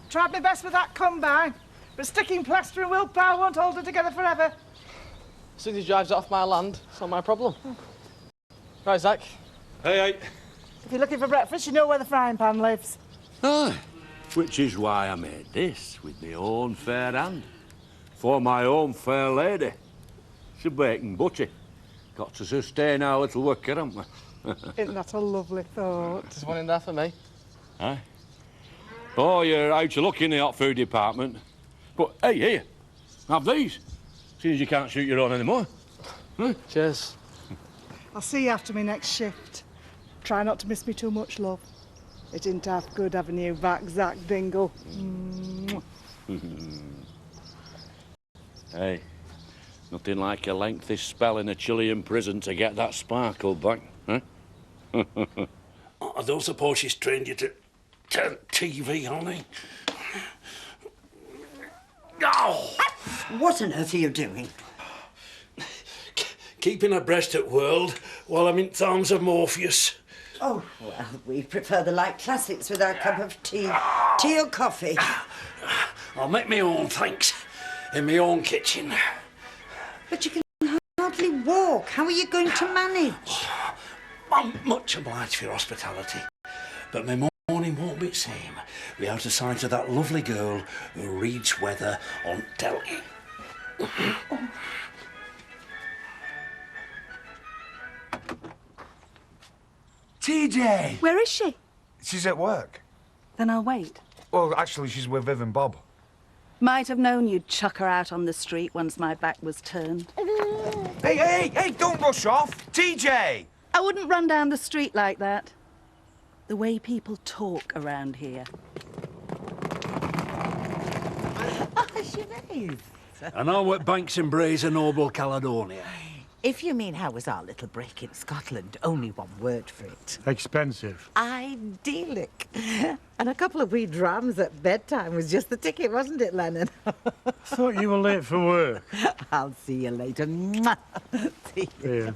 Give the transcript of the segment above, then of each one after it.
Tried my best with that combine, but sticking plaster and willpower won't hold it together forever. As soon as he drives it off my land, it's not my problem. Right, Zach. Hey. If you're looking for breakfast, you know where the frying pan lives. Aye. Which is why I made this with my own fair hand. For my own fair lady. It's a baking butty. Got to sustain our little worker, haven't we? Isn't that a lovely thought? There's one in there for me. Aye. Oh, you're out to look in the hot food department. But, hey, here, have these. Seeing as you can't shoot your own anymore. Huh? Cheers. I'll see you after my next shift. Try not to miss me too much, love. It isn't half good having you back, Zach Dingle. Hey, nothing like a lengthy spell in a Chilean prison to get that sparkle back, huh? I don't suppose she's trained you to turn TV on, eh? Oh! What on earth are you doing? Keeping abreast at world while I'm in the arms of Morpheus. Oh, well, we prefer the light classics with our cup of tea. Tea or coffee? I'll make my own, thanks, in my own kitchen. But you can hardly walk. How are you going to manage? I'm much obliged for your hospitality, but my morning won't be the same without a sight of that lovely girl who reads weather on telly. TJ! Where is she? She's at work. Then I'll wait. Well, actually, she's with Viv and Bob. Might have known you'd chuck her out on the street once my back was turned. Hey, don't rush off! TJ! I wouldn't run down the street like that. The way people talk around here. Sinead. I know what Banks and Braes are noble Caledonia. If you mean how was our little break in Scotland, only one word for it. Expensive. Idyllic. And a couple of wee drams at bedtime was just the ticket, wasn't it, Lennon? I thought you were late for work. I'll see you later. Mwah. See you. Yeah.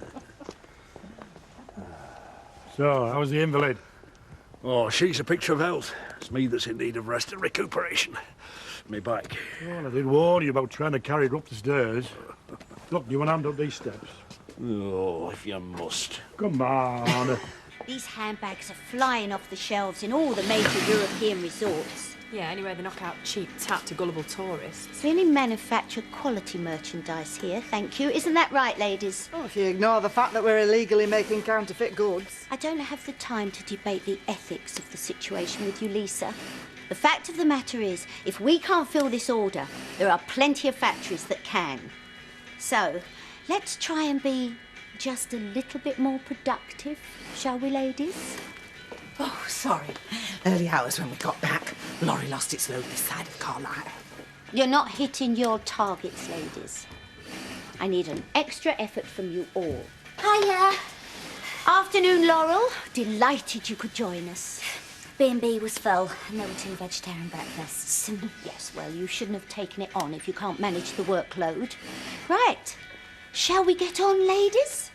So, how was the invalid? Oh, she's a picture of health. It's me that's in need of rest and recuperation. Me back. Well, I did warn you about trying to carry her up the stairs. Look, do you want to hand up these steps? Oh, if you must. Come on. These handbags are flying off the shelves in all the major European resorts. Yeah, anyway, they knock out cheap tat to gullible tourists. We only manufacture quality merchandise here, thank you. Isn't that right, ladies? Oh, if you ignore the fact that we're illegally making counterfeit goods. I don't have the time to debate the ethics of the situation with you, Lisa. The fact of the matter is, if we can't fill this order, there are plenty of factories that can. So, let's try and be just a little bit more productive, shall we, ladies? Oh, sorry. Early hours when we got back. Lorry lost its load this side of Carlisle. You're not hitting your targets, ladies. I need an extra effort from you all. Hiya. Afternoon, Laurel. Delighted you could join us. B&B was full, and there were 2 vegetarian breakfasts. Yes, well, you shouldn't have taken it on if you can't manage the workload. Right. Shall we get on, ladies?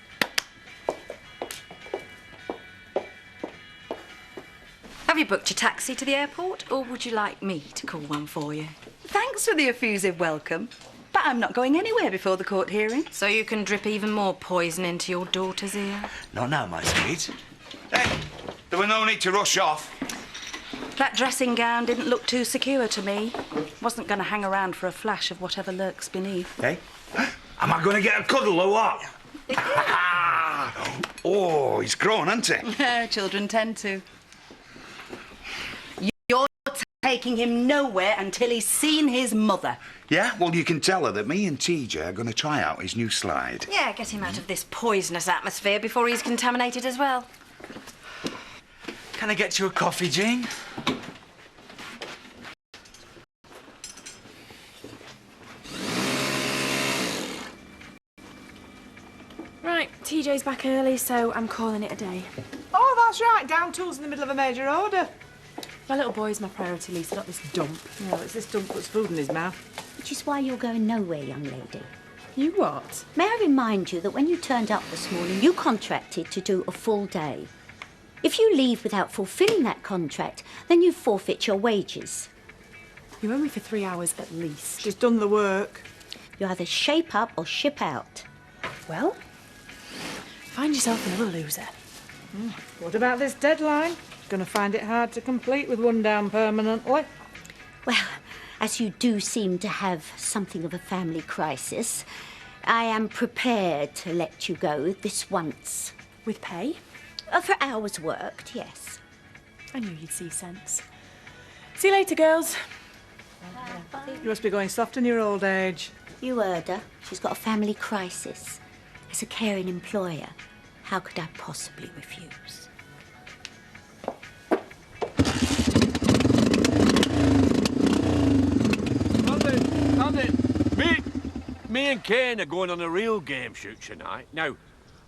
Have you booked your taxi to the airport, or would you like me to call one for you? Thanks for the effusive welcome, but I'm not going anywhere before the court hearing. So you can drip even more poison into your daughter's ear? Not now, my sweet. Hey, there were no need to rush off. That dressing gown didn't look too secure to me. Wasn't going to hang around for a flash of whatever lurks beneath. Hey, am I going to get a cuddle or what? Oh, he's grown, hasn't he? Children tend to. You're taking him nowhere until he's seen his mother. Yeah, well, you can tell her that me and TJ are going to try out his new slide. Yeah, get him out of this poisonous atmosphere before he's contaminated as well. Can I get you a coffee, Jean? Right, TJ's back early, so I'm calling it a day. Oh, that's right. Down tools in the middle of a major order. My little boy's my priority, Lisa, not this dump. No, it's this dump puts food in his mouth. Which is why you're going nowhere, young lady. You what? May I remind you that when you turned up this morning, you contracted to do a full day. If you leave without fulfilling that contract, then you forfeit your wages. You're only for 3 hours at least. She's done the work. You either shape up or ship out. Well, find yourself another loser. What about this deadline? Gonna find it hard to complete with one down permanently. Well, as you do seem to have something of a family crisis, I am prepared to let you go this once. With pay? For hours worked, yes. I knew you'd see sense. See you later, girls. You must be going soft in your old age. You heard her. She's got a family crisis. As a caring employer, how could I possibly refuse? Me and Kane are going on a real game shoot tonight. Now,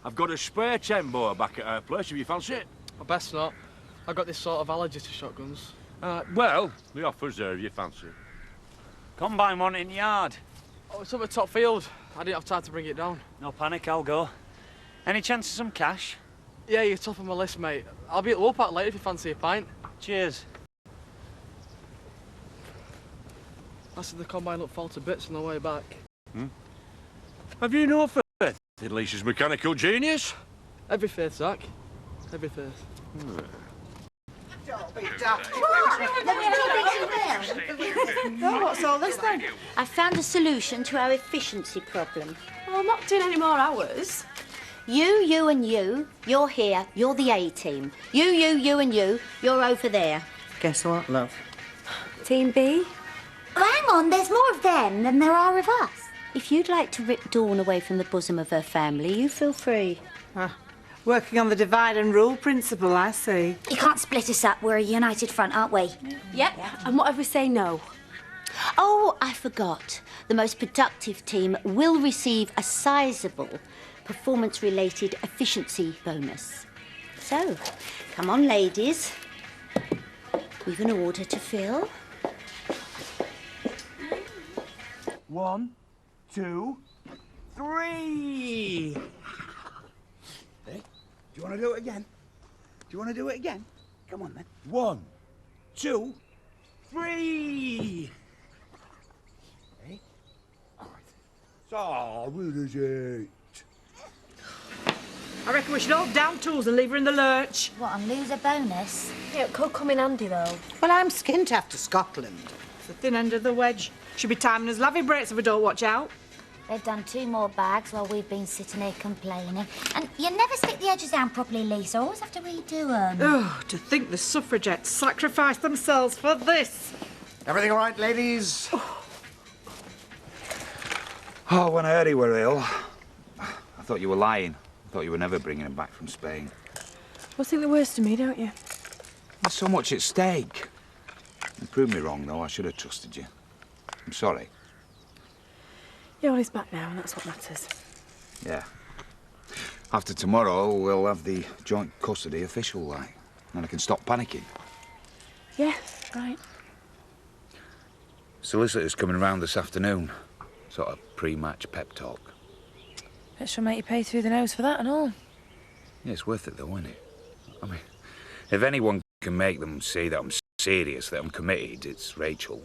I've got a spare 10 bore back at our place, if you fancy it. I best not. I've got this sort of allergy to shotguns. Well, the offer's there if you fancy it. Combine one in yard. Oh, it's up at top field. I didn't have time to bring it down. No panic, I'll go. Any chance of some cash? Yeah, you're top of my list, mate. I'll be at Woolpack later if you fancy a pint. Cheers. I said the combine looked fall to bits on the way back. Have you no faith in Lisa's mechanical genius? Every faith, Zach. Every faith. Don't be daft. No, what's all this then? I found a solution to our efficiency problem. Well, I'm not doing any more hours. You, and you, you're here, you're the A-team. You, and you, you're over there. Guess what, love? Team B? Hang on, there's more of them than there are of us. If you'd like to rip Dawn away from the bosom of her family, you feel free. Working on the divide and rule principle, I see. You can't split us up. We're a united front, aren't we? Yep. And what if we say no? Oh, I forgot. The most productive team will receive a sizable performance-related efficiency bonus. So, come on, ladies. We've an order to fill. 1, 2, 3. Hey, do you want to do it again? Do you want to do it again? Come on, then. 1, 2, 3. Hey, all right. So, where is it? I reckon we should all down tools and leave her in the lurch. What, and lose a bonus? Yeah, it could come in handy, though. Well, I'm skint after Scotland. It's the thin end of the wedge. Should be timing us lavvy breaks if we don't watch out. They've done 2 more bags while we've been sitting here complaining. And you never stick the edges down properly, Lisa. Always have to redo them. Oh, to think the suffragettes sacrificed themselves for this. Everything all right, ladies? Oh, when I heard you were ill, I thought you were lying. I thought you were never bringing him back from Spain. Well, think the worst of me, don't you? There's so much at stake. You proved me wrong, though. I should have trusted you. I'm sorry. Yeah, well, he's back now, and that's what matters. Yeah. After tomorrow, we'll have the joint custody official, like. And I can stop panicking. Yeah, right. Solicitor's coming around this afternoon. Sort of pre-match pep talk. Bet she'll make you pay through the nose for that and all. Yeah, it's worth it, though, isn't it? I mean, if anyone can make them see that I'm serious, that I'm committed, it's Rachel.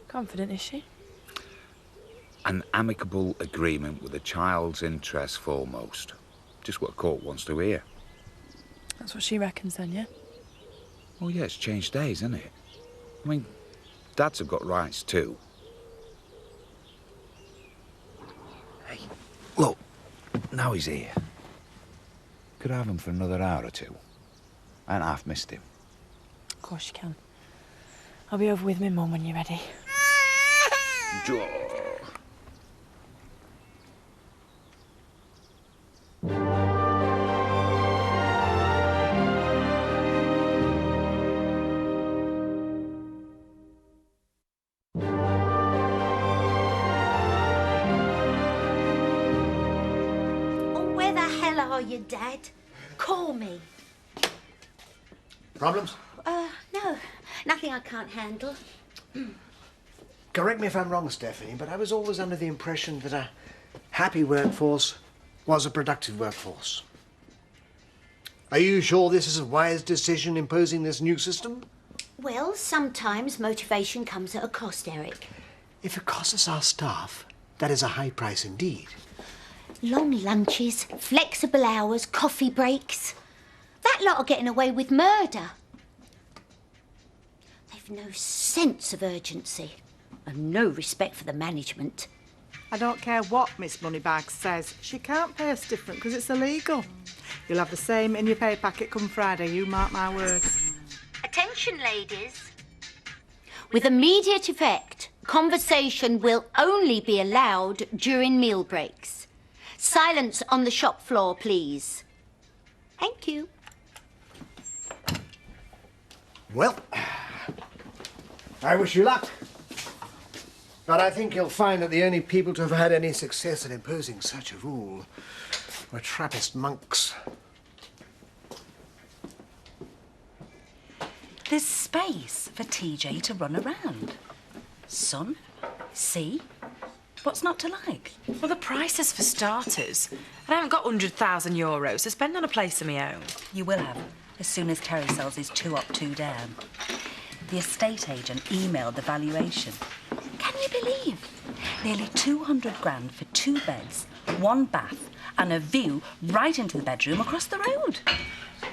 Confident, is she? An amicable agreement with the child's interests foremost. Just what a court wants to hear. That's what she reckons then, yeah? Oh, yeah, it's changed days, isn't it? I mean, dads have got rights, too. Hey, look, now he's here. Could I have him for another hour or two? I ain't half missed him. Of course you can. I'll be over with my mum when you're ready. Oh, where the hell are you, Dad? Call me. Problems? No. Nothing I can't handle. Correct me if I'm wrong, Stephanie, but I was always under the impression that a happy workforce was a productive workforce. Are you sure this is a wise decision, imposing this new system? Well, sometimes motivation comes at a cost, Eric. If it costs us our staff, that is a high price indeed. Long lunches, flexible hours, coffee breaks. That lot are getting away with murder. They've no sense of urgency and no respect for the management. I don't care what Miss Moneybags says. She can't pay us different because it's illegal. You'll have the same in your pay packet come Friday, you mark my words. Attention, ladies. With immediate effect, conversation will only be allowed during meal breaks. Silence on the shop floor, please. Thank you. Well, I wish you luck. But I think you'll find that the only people to have had any success in imposing such a rule were Trappist monks. There's space for TJ to run around. Sun, sea, what's not to like? Well, the prices for starters. I haven't got €100,000 to spend on a place of my own. You will have, as soon as Terry sells his 2 up, 2 down. The estate agent emailed the valuation. Can you believe? Nearly 200 grand for 2 beds, 1 bath, and a view right into the bedroom across the road.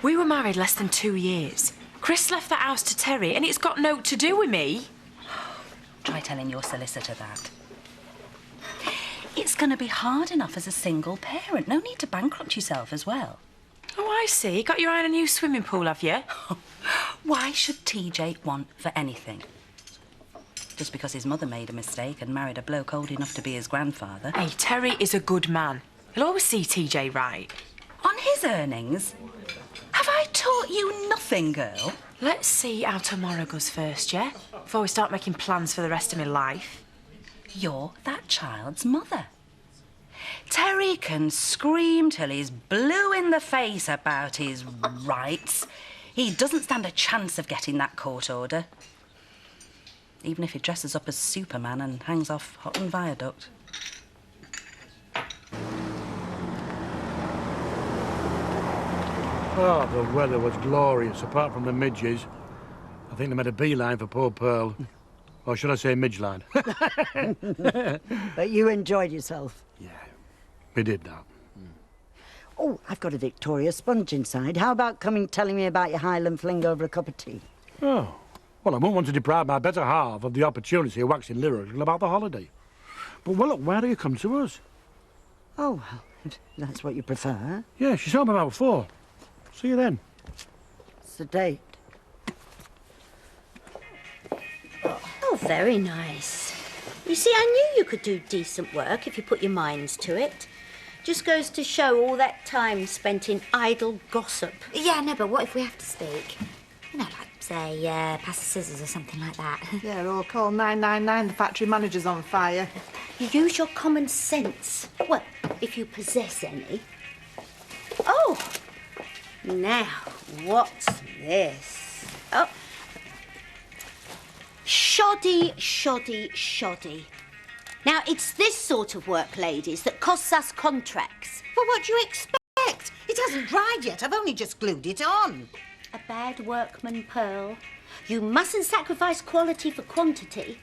We were married less than 2 years. Chris left the house to Terry, and it's got naught to do with me. Try telling your solicitor that. It's going to be hard enough as a single parent. No need to bankrupt yourself as well. Oh, I see. Got your eye on a new swimming pool, have you? Why should TJ want for anything? Just because his mother made a mistake and married a bloke old enough to be his grandfather. Hey, Terry is a good man. He'll always see TJ right. On his earnings? Have I taught you nothing, girl? Let's see how tomorrow goes first, yeah? Before we start making plans for the rest of my life. You're that child's mother. Terry can scream till he's blue in the face about his rights. He doesn't stand a chance of getting that court order. Even if he dresses up as Superman and hangs off Houghton Viaduct. Oh, the weather was glorious, apart from the midges. I think they made a beeline for poor Pearl. Or should I say midgeline? But you enjoyed yourself. Yeah, we did that. Oh, I've got a Victoria sponge inside. How about coming telling me about your Highland fling over a cup of tea? Oh, well, I won't want to deprive my better half of the opportunity of waxing lyrical about the holiday. But, well, look, why do you come to us? Oh, well, if that's what you prefer. Yeah, she saw me about 4. See you then. It's the date. Oh, very nice. You see, I knew you could do decent work if you put your minds to it. Just goes to show all that time spent in idle gossip. Yeah, no, but what if we have to speak? You know, like, say, pass the scissors or something like that. Yeah, or call 999, the factory manager's on fire. You use your common sense. Well, if you possess any. Oh! Now, what's this? Oh. Shoddy, shoddy, shoddy. Now, it's this sort of work, ladies, that costs us contracts. Well, what do you expect? It hasn't dried yet. I've only just glued it on. A bad workman, Pearl. You mustn't sacrifice quality for quantity.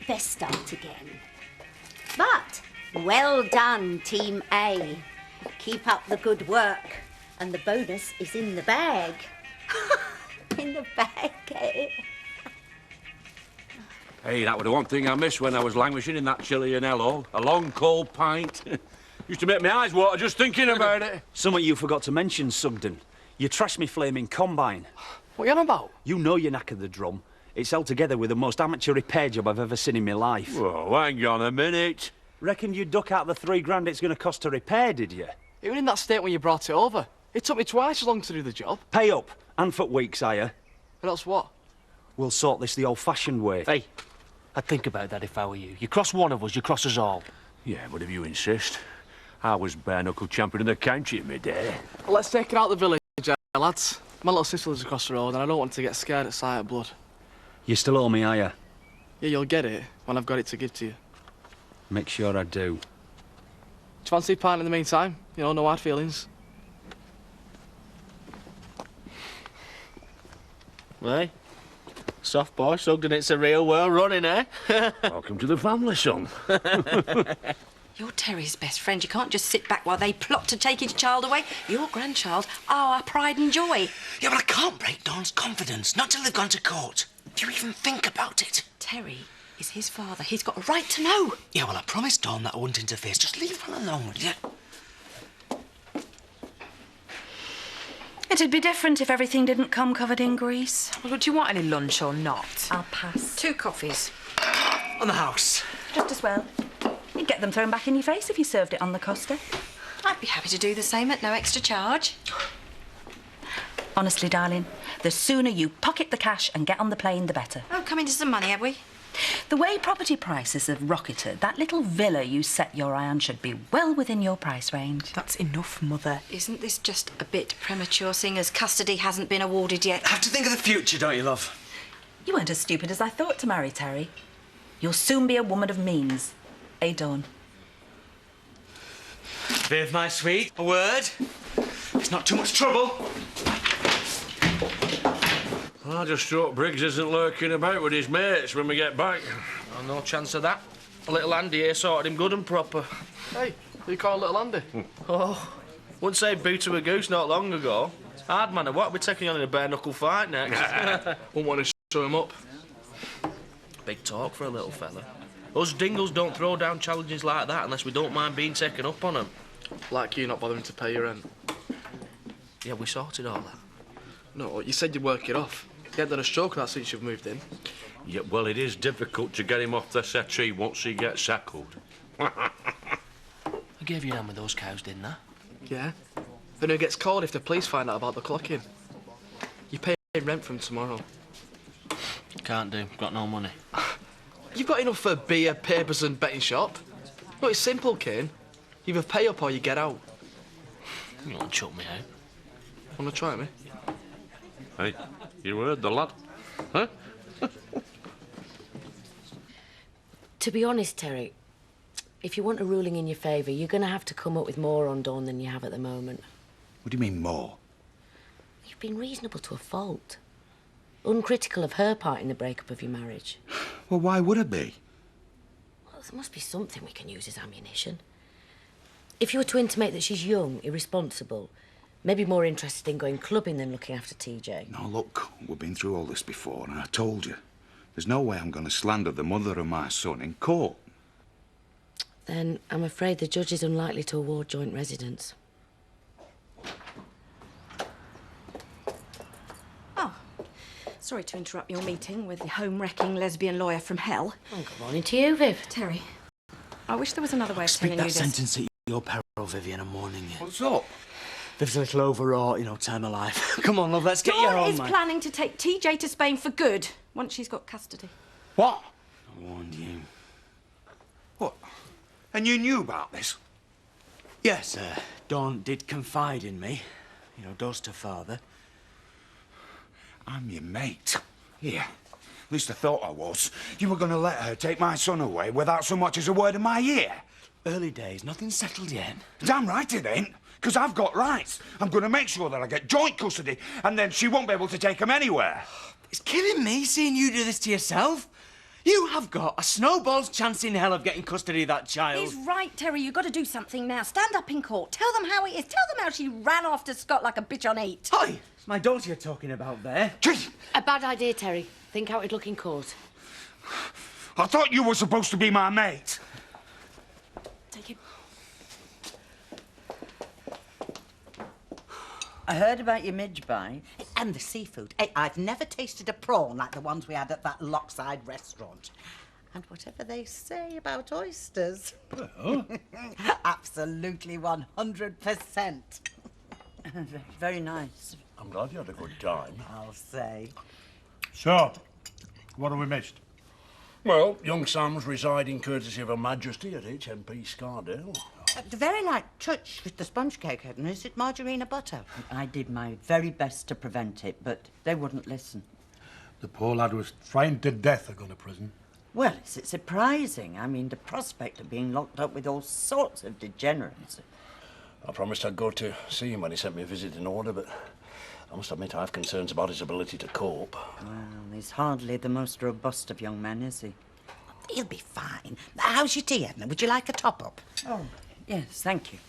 Best start again. But, well done, Team A. Keep up the good work. And the bonus is in the bag. In the bag, eh? Hey, that was the one thing I missed when I was languishing in that chilly and hello. A long, cold pint. Used to make my eyes water just thinking about it. Something you forgot to mention, Sugden. You trashed me flaming combine. What are you on about? You know you're knackered the drum. It's held together with the most amateur repair job I've ever seen in my life. Whoa, hang on a minute. Reckon you duck out the £3 it's going to cost to repair, did you? It was in that state when you brought it over. It took me twice as long to do the job. Pay up, and for weeks hire. But that's what? We'll sort this the old-fashioned way. Hey, I'd think about that if I were you. You cross one of us, you cross us all. Yeah, but if you insist. I was bare-knuckle champion of the county in my day. Well, let's take it out of the village, lads. My little sister lives across the road and I don't want to get scared at sight of blood. You still owe me, are you? Yeah, you'll get it when I've got it to give to you. Make sure I do. Do you fancy a pint in the meantime? You know, no hard feelings. Hey, soft boy, sugged and it's a real world running, eh? Welcome to the family, son. You're Terry's best friend. You can't just sit back while they plot to take his child away. Your grandchild, our pride and joy. Yeah, but I can't break Dawn's confidence, not till they've gone to court. Do you even think about it? Terry is his father. He's got a right to know. Yeah, well, I promised Dawn that I wouldn't interfere. Just leave her alone, would you? It'd be different if everything didn't come covered in grease. Well, do you want any lunch or not? I'll pass. 2 coffees. On the house. Just as well. You'd get them thrown back in your face if you served it on the Costa. I'd be happy to do the same at no extra charge. Honestly, darling, the sooner you pocket the cash and get on the plane, the better. Oh, come into some money, have we? The way property prices have rocketed, that little villa you set your eye on should be well within your price range. That's enough, Mother. Isn't this just a bit premature, seeing as custody hasn't been awarded yet? Have to think of the future, don't you, love? You weren't as stupid as I thought to marry Terry. You'll soon be a woman of means. Eh, Dawn? Viv, my sweet, a word. It's not too much trouble. I just hope Briggs isn't lurking about with his mates when we get back. Oh, no chance of that. Little Andy here sorted him good and proper. Hey, who you call Little Andy? Oh, wouldn't say boo to a goose not long ago. Hard man, what are we taking on in a bare-knuckle fight next? Wouldn't want to show him up. Big talk for a little fella. Us dingles don't throw down challenges like that unless we don't mind being taken up on them. Like you not bothering to pay your rent. Yeah, we sorted all that. No, you said you'd work it off. You haven't done a stroke of that since you've moved in. Yeah, well, it is difficult to get him off the settee once he gets shackled. I gave you a hand with those cows, didn't I? Yeah. Then who gets called if the police find out about the clocking? You pay rent from tomorrow. Can't do. Got no money. You've got enough for beer, papers and betting shop. No, it's simple, Kane. You either pay up or you get out. You won't chuck me out. Wanna try me? Hey, you heard the lad, huh? To be honest, Terry, if you want a ruling in your favour, you're going to have to come up with more on Dawn than you have at the moment. What do you mean, more? You've been reasonable to a fault. Uncritical of her part in the breakup of your marriage. Well, why would I be? Well, there must be something we can use as ammunition. If you were to intimate that she's young, irresponsible, maybe more interested in going clubbing than looking after TJ. No, look, we've been through all this before, and I told you. There's no way I'm going to slander the mother of my son in court. Then I'm afraid the judge is unlikely to award joint residence. Oh, sorry to interrupt your meeting with the home-wrecking lesbian lawyer from hell. Oh, good morning to you, Viv. Terry, I wish there was another way of Speak telling that you this. sentence at your peril, Vivian. I'm warning you. What's up? Viv's a little overwrought, you know, time of life. Come on, love, let's get you Dawn home, is mate. planning to take TJ to Spain for good once she's got custody. What? I warned you. What? And you knew about this? Yes, Dawn did confide in me. You know, does to father. I'm your mate. Here. At least I thought I was. You were going to let her take my son away without so much as a word in my ear. Early days, nothing's settled yet. Damn right it ain't. Because I've got rights. I'm going to make sure that I get joint custody, and then she won't be able to take them anywhere. It's killing me seeing you do this to yourself. You have got a snowball's chance in hell of getting custody of that child. He's right, Terry. You've got to do something now. Stand up in court. Tell them how it is. Tell them how she ran off to Scott like a bitch on 8. Hi, it's my daughter you're talking about there. A bad idea, Terry. Think how it'd look in court. I thought you were supposed to be my mate. Take it. I heard about your midge bite and the seafood. Hey, I've never tasted a prawn like the ones we had at that Lockside restaurant. And whatever they say about oysters. Oh. Absolutely 100%. Very nice. I'm glad you had a good time. I'll say. So, what have we missed? Well, young Sam's residing courtesy of Her Majesty at HMP Scardale. The very light touch with the sponge cake, Edna. Is it margarine or butter? I did my very best to prevent it, but they wouldn't listen. The poor lad was frightened to death of going to prison. Well, is it surprising? I mean, the prospect of being locked up with all sorts of degenerates. I promised I'd go to see him when he sent me a visiting order, but I must admit I have concerns about his ability to cope. Well, he's hardly the most robust of young men, is he? He'll be fine. How's your tea, Edna? Would you like a top-up? Oh, Yes, thank you.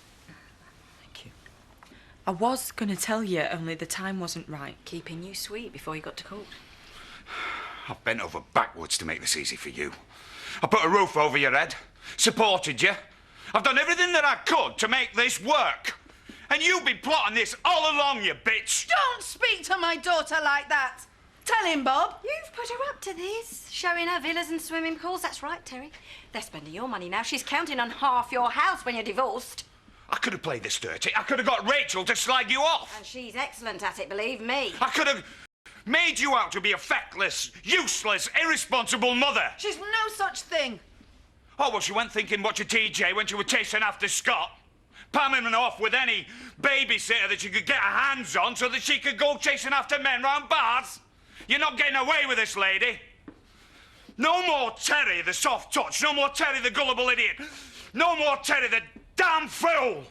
I was going to tell you, only the time wasn't right, keeping you sweet before you got to court. I've bent over backwards to make this easy for you. I put a roof over your head, supported you. I've done everything that I could to make this work. And you've been plotting this all along, you bitch. Don't speak to my daughter like that. Tell him, Bob. You've put her up to this, showing her villas and swimming pools. That's right, Terry. They're spending your money now. She's counting on half your house when you're divorced. I could have played this dirty. I could have got Rachel to slag you off. And she's excellent at it, believe me. I could have made you out to be a feckless, useless, irresponsible mother. She's no such thing. Oh, well, she went thinking watch a TJ when she was chasing after Scott. Palming him off with any babysitter that she could get her hands on so that she could go chasing after men round bars. You're not getting away with this, lady. No more Terry, the soft touch. No more Terry, the gullible idiot. No more Terry, the damn fool.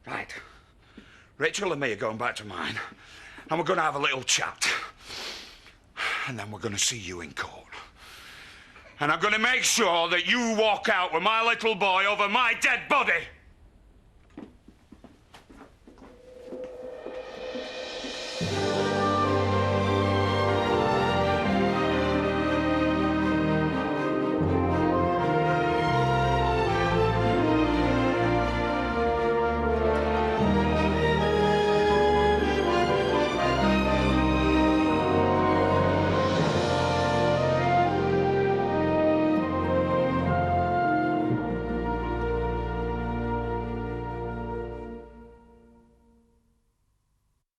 Right. Rachel and me are going back to mine, and we're going to have a little chat. And then we're going to see you in court. And I'm going to make sure that you walk out with my little boy over my dead body.